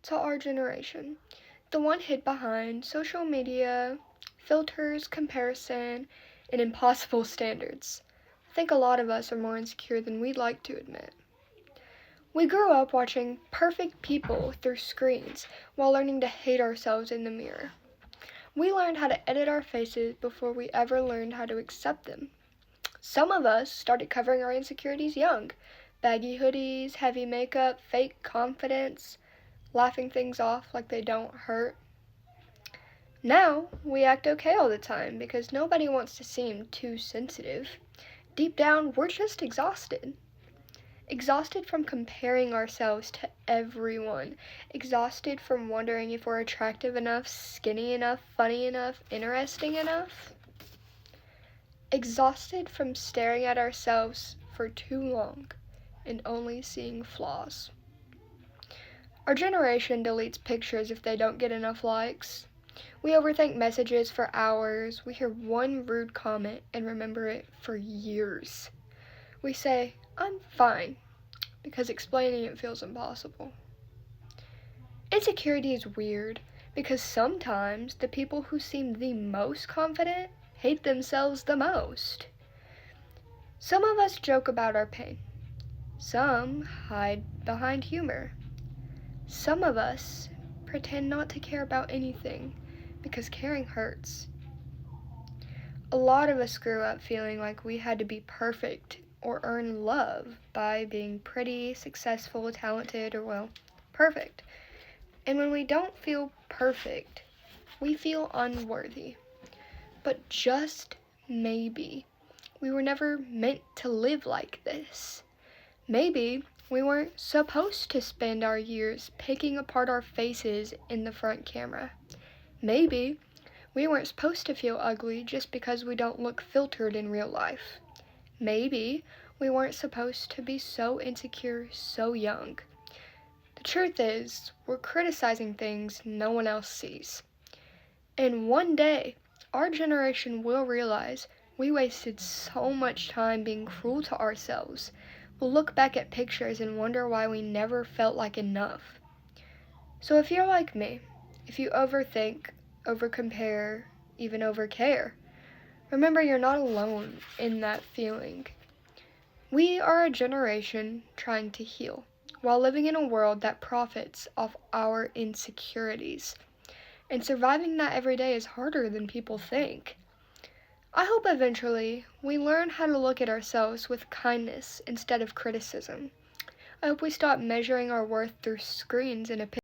to our generation, the one hid behind social media, filters, comparison, and impossible standards. I think a lot of us are more insecure than we'd like to admit. We grew up watching perfect people through screens while learning to hate ourselves in the mirror. We learned how to edit our faces before we ever learned how to accept them. Some of us started covering our insecurities young. Baggy hoodies, heavy makeup, fake confidence, laughing things off like they don't hurt. Now, we act okay all the time because nobody wants to seem too sensitive. Deep down, we're just exhausted. Exhausted from comparing ourselves to everyone. Exhausted from wondering if we're attractive enough, skinny enough, funny enough, interesting enough. Exhausted from staring at ourselves for too long and only seeing flaws. Our generation deletes pictures if they don't get enough likes. We overthink messages for hours. We hear one rude comment and remember it for years. We say, "I'm fine," because explaining it feels impossible. Insecurity is weird because sometimes the people who seem the most confident hate themselves the most. Some of us joke about our pain. Some hide behind humor. Some of us pretend not to care about anything because caring hurts. A lot of us grew up feeling like we had to be perfect or earn love by being pretty, successful, talented, or, well, perfect. And when we don't feel perfect, we feel unworthy. But just maybe we were never meant to live like this. Maybe we weren't supposed to spend our years picking apart our faces in the front camera. Maybe we weren't supposed to feel ugly just because we don't look filtered in real life. Maybe we weren't supposed to be so insecure so young. The truth is, we're criticizing things no one else sees. And one day, our generation will realize we wasted so much time being cruel to ourselves. We'll look back at pictures and wonder why we never felt like enough. So if you're like me, if you overthink, overcompare, even overcare, remember you're not alone in that feeling. We are a generation trying to heal while living in a world that profits off our insecurities. And surviving that every day is harder than people think. I hope eventually we learn how to look at ourselves with kindness instead of criticism. I hope we stop measuring our worth through screens and opinions.